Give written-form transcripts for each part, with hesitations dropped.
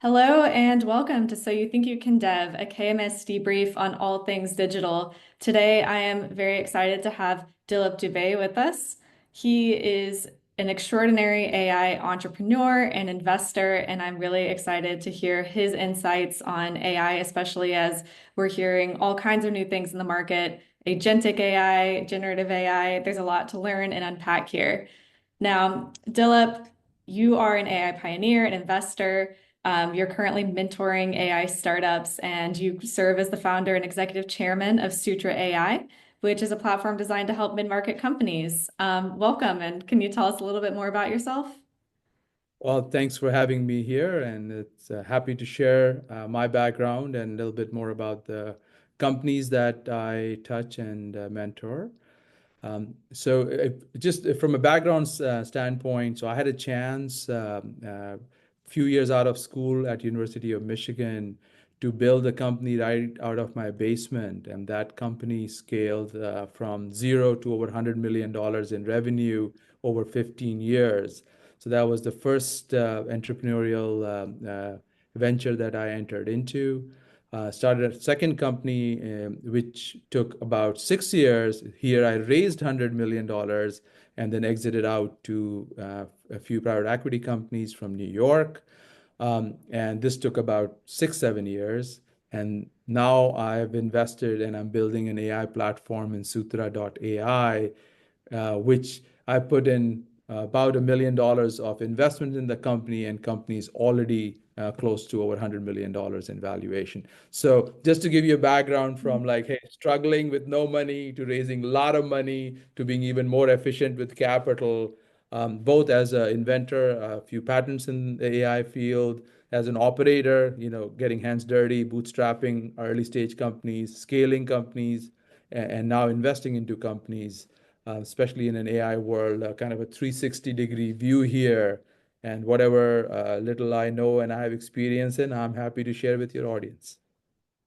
Hello and welcome to So You Think You Can Dev, a KMS debrief on all things digital. Today, I am very excited to have Dilip Dubey with us. He is an extraordinary AI entrepreneur and investor, and I'm really excited to hear his insights on AI, especially as we're hearing all kinds of new things in the market, agentic AI, generative AI. There's a lot to learn and unpack here. Now, Dilip, you are an AI pioneer, an investor. You're currently mentoring AI startups, and you serve as the founder and executive chairman of Sutra AI, which is a platform designed to help mid-market companies. Welcome, and can you tell us a little bit more about yourself? Well, thanks for having me here, and it's happy to share my background and a little bit more about the companies that I touch and mentor. Just from a background standpoint, so I had a chance a few years out of school at University of Michigan to build a company right out of my basement, and that company scaled from zero to over $100 million in revenue over 15 years. So that was the first entrepreneurial venture that I entered into. Started a second company, which took about 6 years. Here, I raised $100 million and then exited out to a few private equity companies from New York. And this took about 6, 7 years. And now I've invested and I'm building an AI platform in Sutra AI, which I put in about $1 million of investment in the company, and companies already close to over $100 million in valuation. So just to give you a background from like, hey, struggling with no money to raising a lot of money to being even more efficient with capital, both as an inventor, a few patents in the AI field, as an operator, getting hands dirty, bootstrapping early stage companies, scaling companies, and now investing into companies, especially in an AI world, kind of a 360-degree view here. And whatever little I know and I have experience in, I'm happy to share with your audience.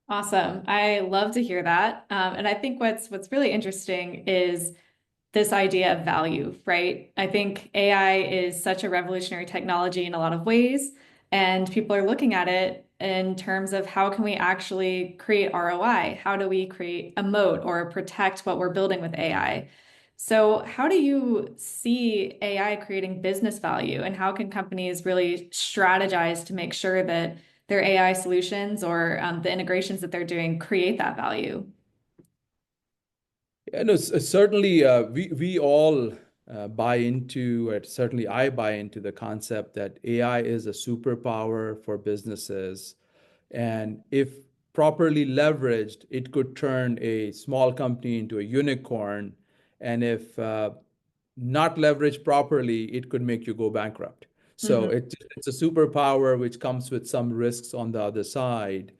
Awesome. I love to hear that. And I think what's really interesting is this idea of value, right? I think AI is such a revolutionary technology in a lot of ways, and people are looking at it in terms of how can we actually create ROI? How do we create a moat or protect what we're building with AI? So, how do you see AI creating business value, and how can companies really strategize to make sure that their AI solutions or the integrations that they're doing create that value? Yeah, no, certainly we all buy into, or certainly I buy into the concept that AI is a superpower for businesses. And if properly leveraged, it could turn a small company into a unicorn. And if not leveraged properly, it could make you go bankrupt. So Mhm. it's a superpower which comes with some risks on the other side.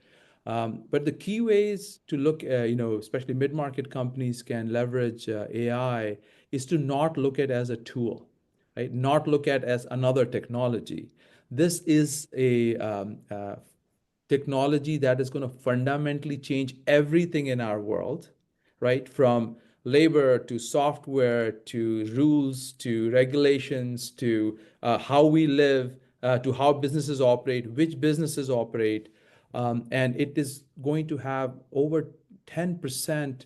But the key ways to look, especially mid-market companies can leverage AI is to not look at it as a tool, right? Not look at it as another technology. This is a technology that is going to fundamentally change everything in our world, right? From labor to software to rules to regulations to how we live to how businesses operate, which businesses operate. And it is going to have over 10%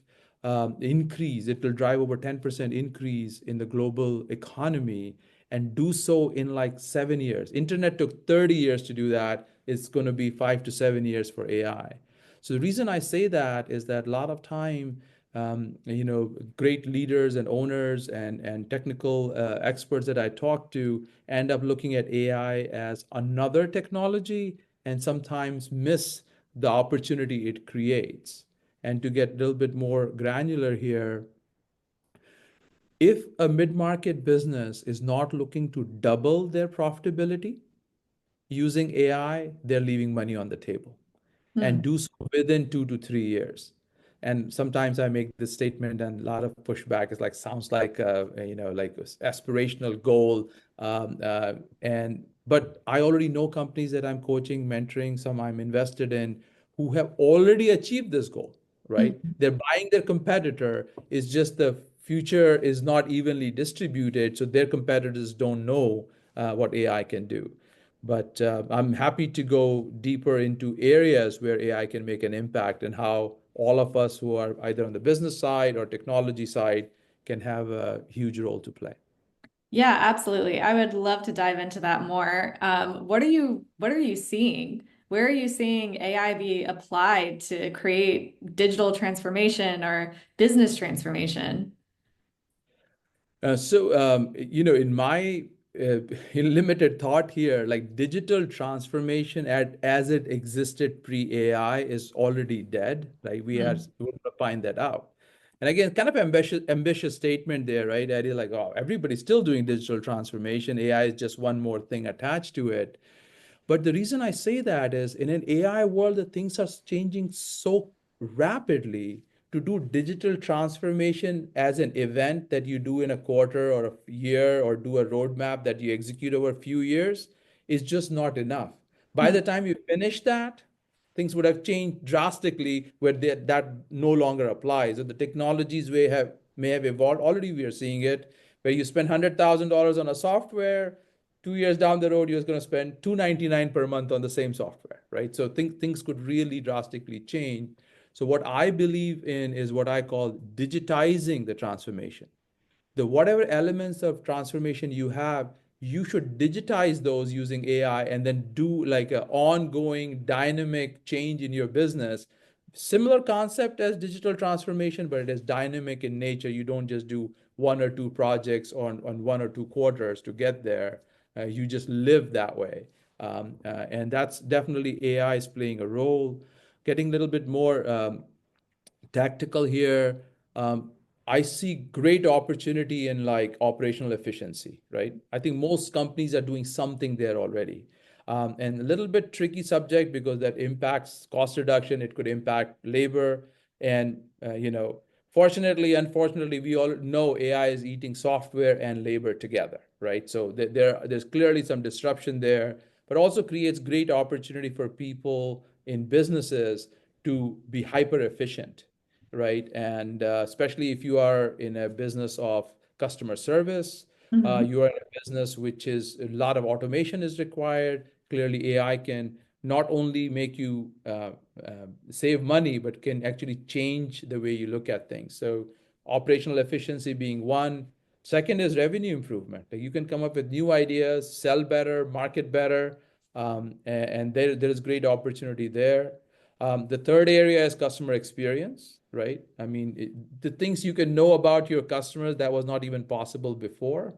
increase. It will drive over 10% increase in the global economy and do so in like 7 years. Internet took 30 years to do that. It's going to be 5 to 7 years for AI. So the reason I say that is that a lot of time, great leaders and owners and technical experts that I talk to end up looking at AI as another technology and sometimes miss the opportunity it creates. And to get a little bit more granular here, if a mid-market business is not looking to double their profitability using AI, they're leaving money on the table and Hmm. do so within 2 to 3 years. And sometimes I make this statement, and a lot of pushback is like, sounds like like aspirational goal. But I already know companies that I'm coaching, mentoring, some I'm invested in, who have already achieved this goal, right? Mhm. They're buying their competitor. It's just the future is not evenly distributed, so their competitors don't know what AI can do. But I'm happy to go deeper into areas where AI can make an impact and how all of us who are either on the business side or technology side can have a huge role to play. Yeah, absolutely. I would love to dive into that more. What are you seeing? Where are you seeing AI be applied to create digital transformation or business transformation? In my uh, limited thought here, like digital transformation as it existed pre-AI is already dead. Like we're going to find that out. And again, kind of ambitious statement there, right? Eddie, like, oh, everybody's still doing digital transformation. AI is just one more thing attached to it. But the reason I say that is in an AI world, the things are changing so rapidly. To do digital transformation as an event that you do in a quarter or a year, or do a roadmap that you execute over a few years, is just not enough. By Hmm. the time you finish that, things would have changed drastically where that no longer applies. And the technologies may have evolved. Already we are seeing it, where you spend $100,000 on a software, 2 years down the road, you're going to spend $299 per month on the same software, right? So things could really drastically change. So what I believe in is what I call digitizing the transformation. The whatever elements of transformation you have, you should digitize those using AI and then do like an ongoing dynamic change in your business. Similar concept as digital transformation, but it is dynamic in nature. You don't just do one or two projects on 1 or 2 quarters to get there. You just live that way. And that's definitely AI is playing a role. Getting a little bit more tactical here. Um, I see great opportunity in like operational efficiency, right? I think most companies are doing something there already. And a little bit tricky subject because that impacts cost reduction. It could impact labor. And, fortunately, unfortunately, we all know AI is eating software and labor together, right? So there's clearly some disruption there, but also creates great opportunity for people in businesses to be hyper efficient, right? And especially if you are in a business of customer service, Hmm. you are in a business which is a lot of automation is required. Clearly, AI can not only make you save money, but can actually change the way you look at things. So, operational efficiency being one. Second is revenue improvement. Like you can come up with new ideas, sell better, market better, and there is great opportunity there. The third area is customer experience, right? I mean, the things you can know about your customers that was not even possible before,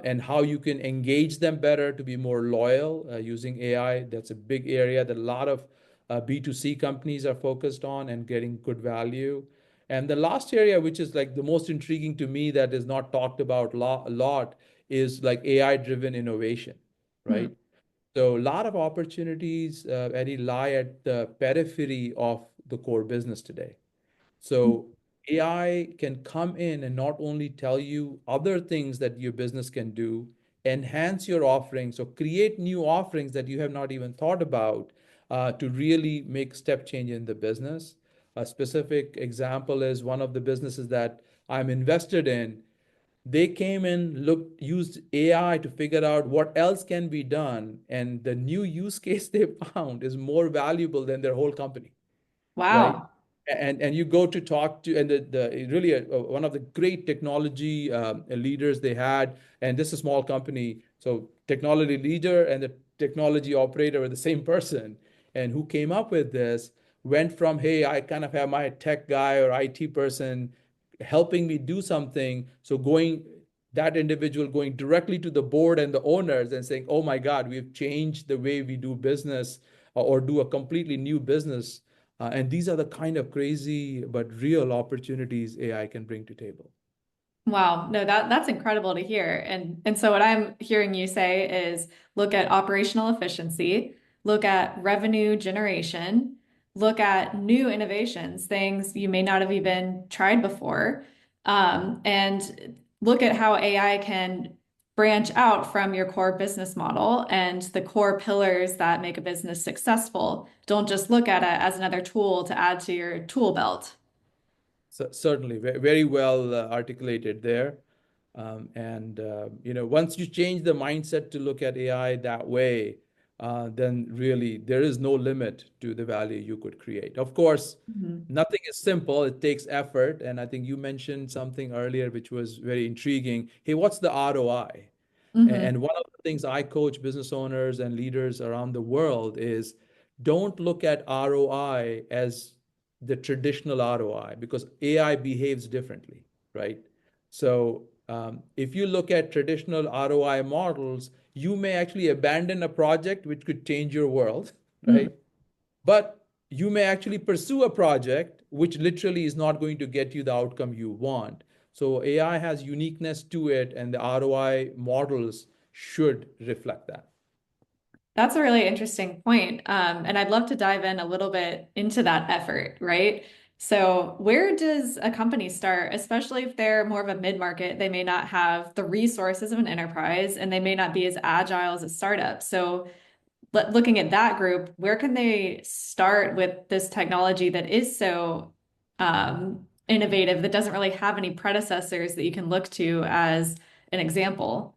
and how you can engage them better to be more loyal using AI. That's a big area that a lot of B2C companies are focused on and getting good value. And the last area, which is like the most intriguing to me that is not talked about a lot, is like AI-driven innovation, right? So a lot of opportunities, Eddie, lie at the periphery of the core business today. So AI can come in and not only tell you other things that your business can do, enhance your offerings, or create new offerings that you have not even thought about to really make step change in the business. A specific example is one of the businesses that I'm invested in. They came in, used AI to figure out what else can be done, and the new use case they found is more valuable than their whole company, right? Wow. And you go to talk to, and the really one of the great technology leaders they had, and this is a small company, so technology leader and the technology operator were the same person, and who came up with this went from, hey, I kind of have my tech guy or IT person helping me do something, so going that individual going directly to the board and the owners and saying, oh my God, we've changed the way we do business, or do a completely new business. And these are the kind of crazy but real opportunities AI can bring to table. Wow, no, that's incredible to hear. And so what I'm hearing you say is look at operational efficiency, look at revenue generation, look at new innovations, things you may not have even tried before, and look at how AI can branch out from your core business model and the core pillars that make a business successful. Don't just look at it as another tool to add to your tool belt. So certainly, very well articulated there. Once you change the mindset to look at AI that way, then really there is no limit to the value you could create. Of course, Mhm. nothing is simple. It takes effort. And I think you mentioned something earlier, which was very intriguing. Hey, what's the ROI? Mhm. And one of the things I coach business owners and leaders around the world is don't look at ROI as the traditional ROI because AI behaves differently, right? So if you look at traditional ROI models, you may actually abandon a project which could change your world, Mhm. right? But you may actually pursue a project which literally is not going to get you the outcome you want. So AI has uniqueness to it, and the ROI models should reflect that. That's a really interesting point. And I'd love to dive in a little bit into that effort, right? So, where does a company start, especially if they're more of a mid-market? They may not have the resources of an enterprise and they may not be as agile as a startup. So, looking at that group, where can they start with this technology that is so innovative that doesn't really have any predecessors that you can look to as an example?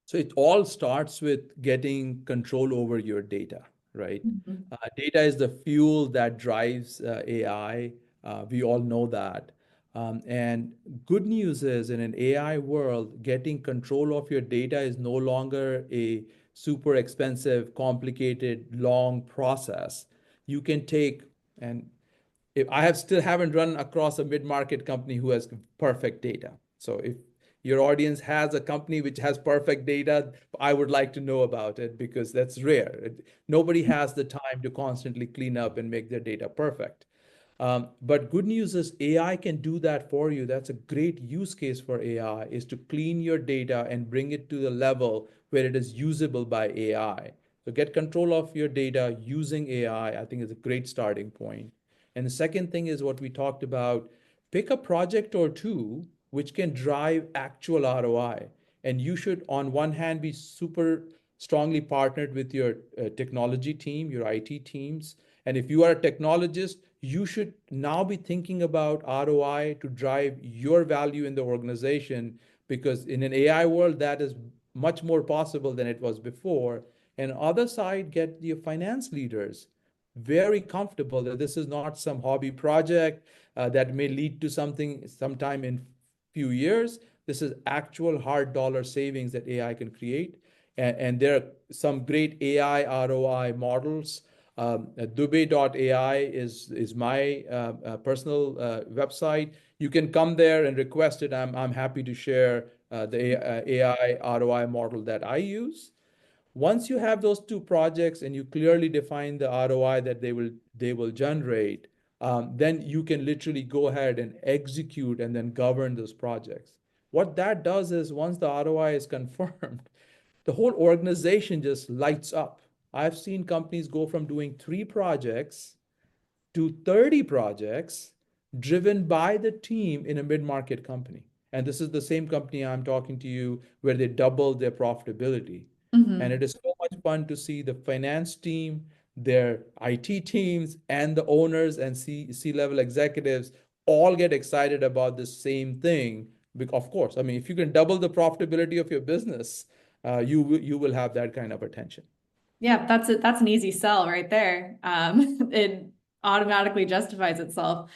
So it all starts with getting control over your data, right? Mhm. Data is the fuel that drives AI. We all know that. And good news is in an AI world, getting control of your data is no longer a super expensive, complicated, long process. You can take, and if I have still haven't run across a mid-market company who has perfect data. So if your audience has a company which has perfect data, I would like to know about it because that's rare. Nobody has the time to constantly clean up and make their data perfect. But good news is AI can do that for you. That's a great use case for AI is to clean your data and bring it to the level where it is usable by AI. So get control of your data using AI, I think is a great starting point. And the second thing is what we talked about, pick a project or two which can drive actual ROI. And you should, on one hand, be super strongly partnered with your technology team, your IT teams. And if you are a technologist, you should now be thinking about ROI to drive your value in the organization because in an AI world, that is much more possible than it was before. And other side, get the finance leaders very comfortable that this is not some hobby project that may lead to something sometime in few years. This is actual hard dollar savings that AI can create. And there are some great AI ROI models. Dubey.ai is my personal website. You can come there and request it. I'm happy to share the AI ROI model that I use. Once you have those two projects and you clearly define the ROI that they will generate, then you can literally go ahead and execute and then govern those projects. What that does is once the ROI is confirmed, the whole organization just lights up. I've seen companies go from doing 3 projects to 30 projects driven by the team in a mid-market company. And this is the same company I'm talking to you where they doubled their profitability. And Mhm. it is so much fun to see the finance team, their IT teams, and the owners and C-level executives all get excited about the same thing. Because of course, I mean, if you can double the profitability of your business, you will have that kind of attention. Yeah, that's an easy sell right there. It automatically justifies itself.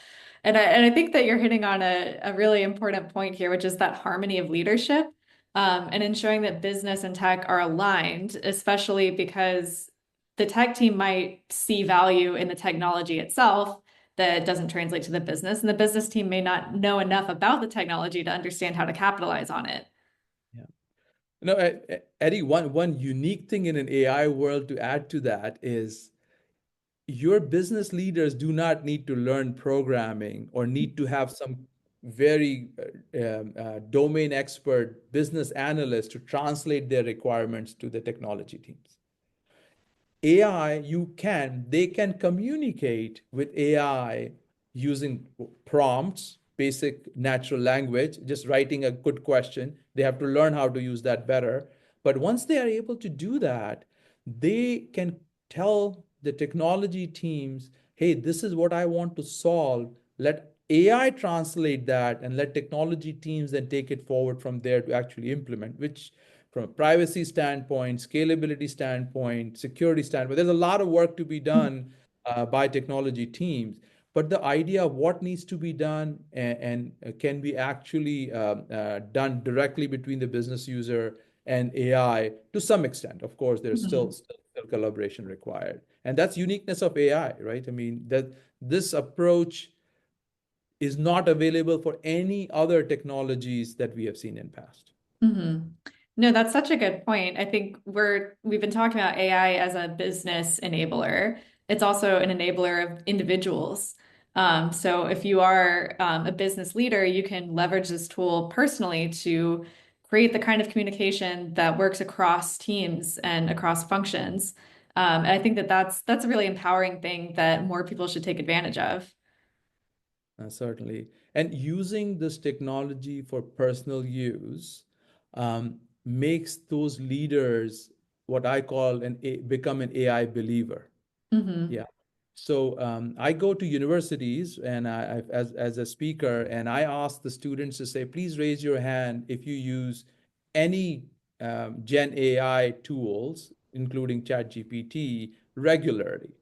And I think that you're hitting on a really important point here, which is that harmony of leadership, and ensuring that business and tech are aligned, especially because the tech team might see value in the technology itself that doesn't translate to the business, and the business team may not know enough about the technology to understand how to capitalize on it. Yeah. No, Eddie, one unique thing in an AI world to add to that is your business leaders do not need to learn programming or need to have some very domain expert business analyst to translate their requirements to the technology teams. AI, they can communicate with AI using prompts, basic natural language, just writing a good question. They have to learn how to use that better. But once they are able to do that, they can tell the technology teams, hey, this is what I want to solve. Let AI translate that and let technology teams then take it forward from there to actually implement, from a privacy standpoint, scalability standpoint, security standpoint. There's a lot of work to be done by technology teams. But the idea of what needs to be done and can be actually done directly between the business user and AI to some extent. Of course, there's Mhm. still collaboration required. And that's uniqueness of AI, right? I mean, that this approach is not available for any other technologies that we have seen in past. hmm No, that's such a good point. I think we've been talking about AI as a business enabler. It's also an enabler of individuals. So if you are a business leader, you can leverage this tool personally to create the kind of communication that works across teams and across functions. And I think that that's a really empowering thing that more people should take advantage of. Certainly. And using this technology for personal use makes those leaders what I call become an AI believer. hmm Yeah. So I go to universities and as a speaker, and I ask the students to say, please raise your hand if you use any Gen AI tools, including ChatGPT, regularly.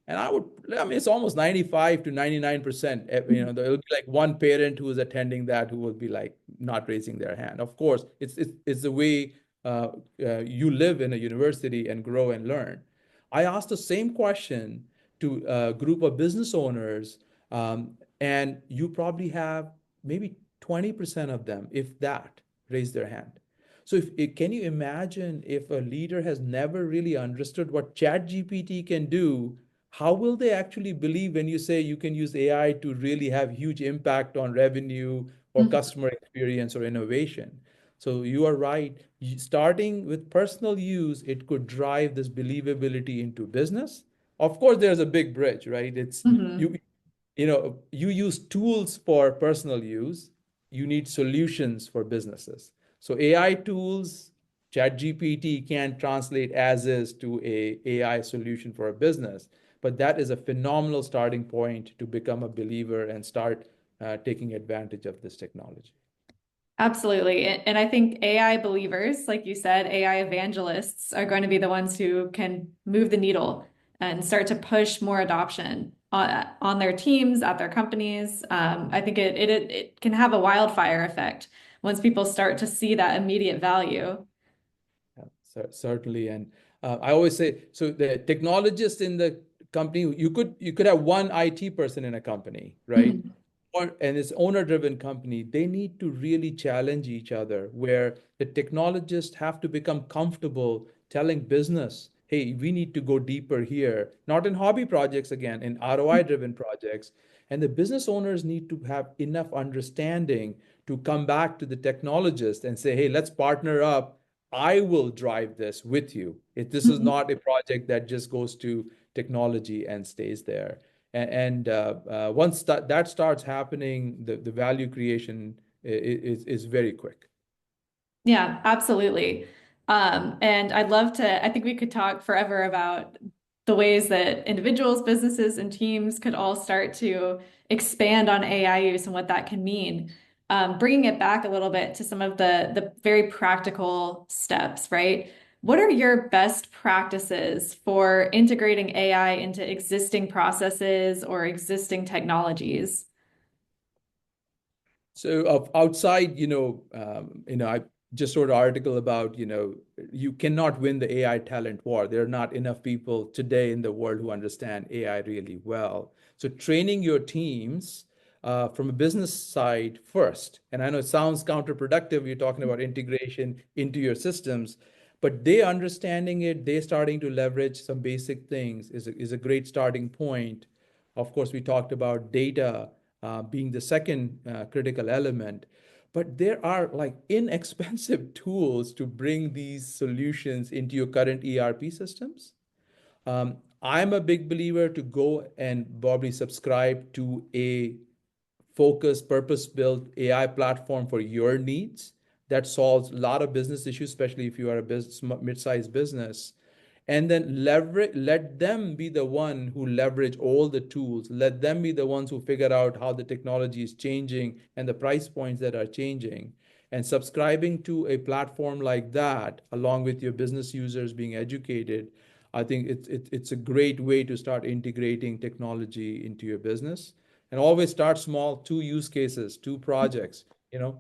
And I mean, it's almost 95 to 99%. There'll be like one parent who is attending that who will be like not raising their hand. Of course, it's the way you live in a university and grow and learn. I asked the same question to a group of business owners, and you probably have maybe 20% of them, if that, raise their hand. So can you imagine if a leader has never really understood what ChatGPT can do, how will they actually believe when you say you can use AI to really have huge impact on revenue or customer experience or innovation? So you are right. Starting with personal use, it could drive this believability into business. Of course, there's a big bridge, right? It's hmm you use tools for personal use, you need solutions for businesses. So AI tools, ChatGPT can translate as is to a AI solution for a business, but that is a phenomenal starting point to become a believer and start taking advantage of this technology. Absolutely. And I think AI believers, like you said, AI evangelists are going to be the ones who can move the needle and start to push more adoption on their teams, at their companies. I think it can have a wildfire effect once people start to see that immediate value. Yeah, certainly. And I always say, so the technologist in the company, you could have one IT person in a company, right? Mhm. And it's owner-driven company. They need to really challenge each other, where the technologists have to become comfortable telling business, hey, we need to go deeper here, not in hobby projects again, in ROI-driven projects. And the business owners need to have enough understanding to come back to the technologist and say, hey, let's partner up. I will drive this with you. This is Mhm. not a project that just goes to technology and stays there. And once that starts happening, the value creation is very quick. Yeah, absolutely. And I think we could talk forever about the ways that individuals, businesses, and teams could all start to expand on AI use and what that can mean. Bringing it back a little bit to some of the very practical steps, right? What are your best practices for integrating AI into existing processes or existing technologies? So of outside, I just wrote an article about, you cannot win the AI talent war. There are not enough people today in the world who understand AI really well. So training your teams from a business side first, and I know it sounds counterproductive. You're talking about integration into your systems, but they understanding it, they starting to leverage some basic things is a great starting point. Of course, we talked about data being the second critical element. But there are like inexpensive tools to bring these solutions into your current ERP systems. I'm a big believer to go and probably subscribe to a focused, purpose-built AI platform for your needs that solves a lot of business issues, especially if you are a mid-sized business. And then let them be the one who leverage all the tools. Let them be the ones who figure out how the technology is changing and the price points that are changing. And subscribing to a platform like that, along with your business users being educated, I think it's a great way to start integrating technology into your business. And always start small, two use cases, two projects.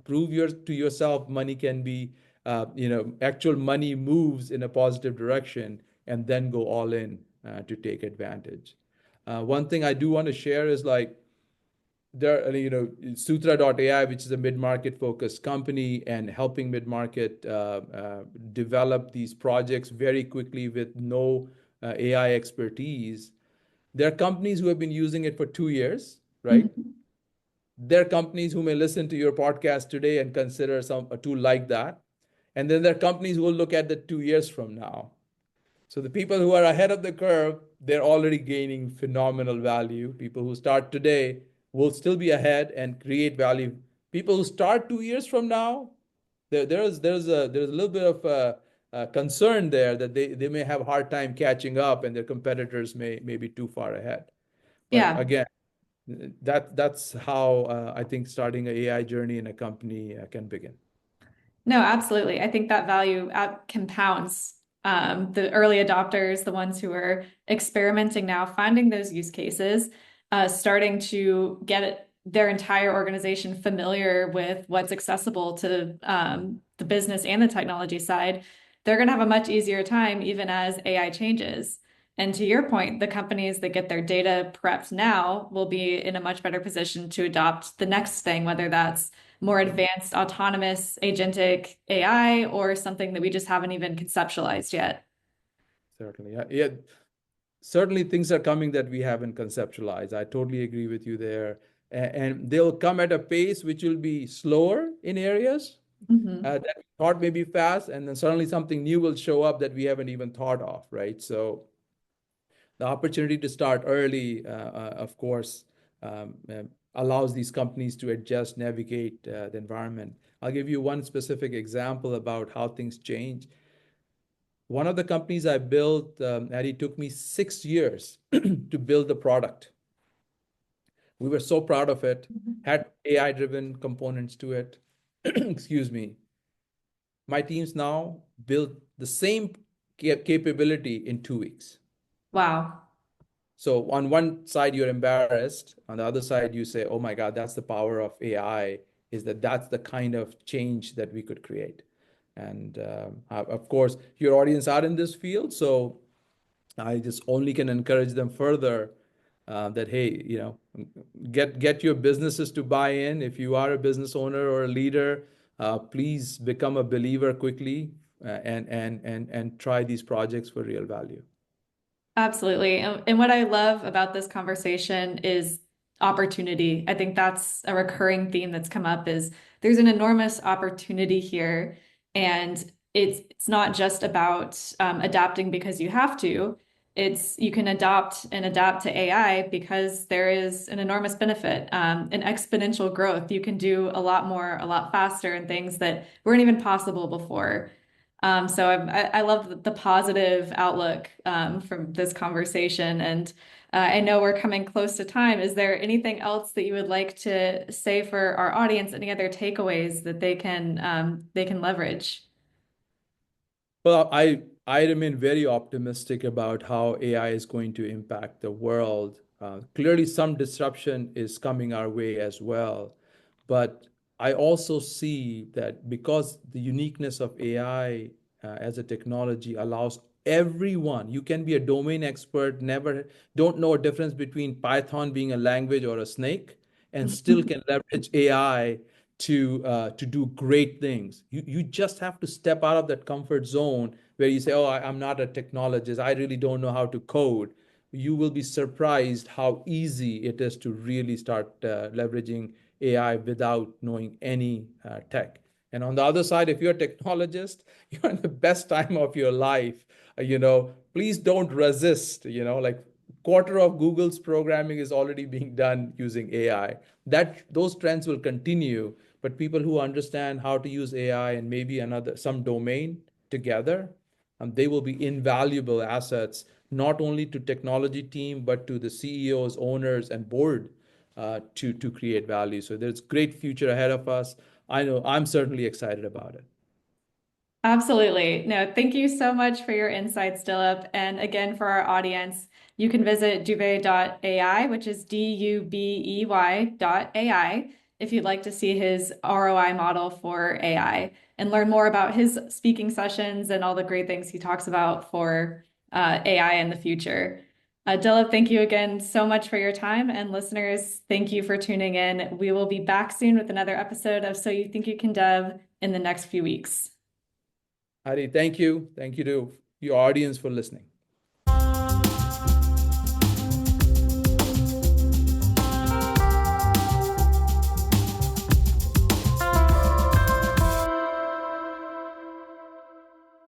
Prove to yourself money can be, actual money moves in a positive direction, and then go all in to take advantage. One thing I do want to share is like, there, Sutra AI, which is a mid-market focused company and helping mid-market develop these projects very quickly with no AI expertise. There are companies who have been using it for 2 years, right? Mhm. There are companies who may listen to your podcast today and consider a tool like that. And then there are companies who will look at that 2 years from now. So the people who are ahead of the curve, they're already gaining phenomenal value. People who start today will still be ahead and create value. People who start 2 years from now, there's a little bit of concern there that they may have a hard time catching up, and their competitors may be too far ahead. But Yeah. again, that's how I think starting an AI journey in a company can begin. No, absolutely. I think that value compounds. The early adopters, the ones who are experimenting now, finding those use cases, starting to get their entire organization familiar with what's accessible to the business and the technology side, they're going to have a much easier time even as AI changes. And to your point, the companies that get their data prepped now will be in a much better position to adopt the next thing, whether that's more advanced autonomous agentic AI or something that we just haven't even conceptualized yet. Certainly. Yeah, yeah. Certainly things are coming that we haven't conceptualized. I totally agree with you there. And they'll come at a pace which will be slower in areas Mhm. that we thought may be fast, and then suddenly something new will show up that we haven't even thought of, right? So the opportunity to start early, of course, allows these companies to adjust, navigate the environment. I'll give you one specific example about how things change. One of the companies I built, and it took me 6 years to build the product. We were so proud of it, had AI-driven components to it. Excuse me. My teams now build the same capability in 2 weeks. Wow. So on one side, you're embarrassed. On the other side, you say, oh my God, that's the power of AI, is that's the kind of change that we could create. And of course, your audience are in this field. So I just only can encourage them further that, hey, get your businesses to buy in. If you are a business owner or a leader, please become a believer quickly and try these projects for real value. Absolutely. And what I love about this conversation is opportunity. I think that's a recurring theme that's come up is there's an enormous opportunity here. And it's not just about adapting because you have to. It's you can adopt and adapt to AI because there is an enormous benefit, an exponential growth. You can do a lot more, a lot faster, and things that weren't even possible before. So I love the positive outlook from this conversation, and I know we're coming close to time. Is there anything else that you would like to say for our audience? Any other takeaways that they can leverage? Well, I remain very optimistic about how AI is going to impact the world. Clearly, some disruption is coming our way as well. But I also see that because the uniqueness of AI as a technology allows everyone, you can be a domain expert, never don't know a difference between Python being a language or a snake, and still can leverage AI to do great things. You just have to step out of that comfort zone where you say, "Oh, I'm not a technologist. I really don't know how to code." You will be surprised how easy it is to really start leveraging AI without knowing any tech. And on the other side, if you're a technologist, you're in the best time of your life. Please don't resist. Like quarter of Google's programming is already being done using AI. Those trends will continue, but people who understand how to use AI and maybe some domain together, they will be invaluable assets, not only to technology team, but to the CEOs, owners, and board to create value. So there's great future ahead of us. I know I'm certainly excited about it. Absolutely. No, thank you so much for your insights, Dilip. And again, for our audience, you can visit dubey.ai, which is DUBEY.ai, if you'd like to see his ROI model for AI and learn more about his speaking sessions and all the great things he talks about for AI in the future. Dilip, thank you again so much for your time. And listeners, thank you for tuning in. We will be back soon with another episode of So You Think You Can Dev in the next few weeks. Hari, thank you. Thank you to your audience for listening.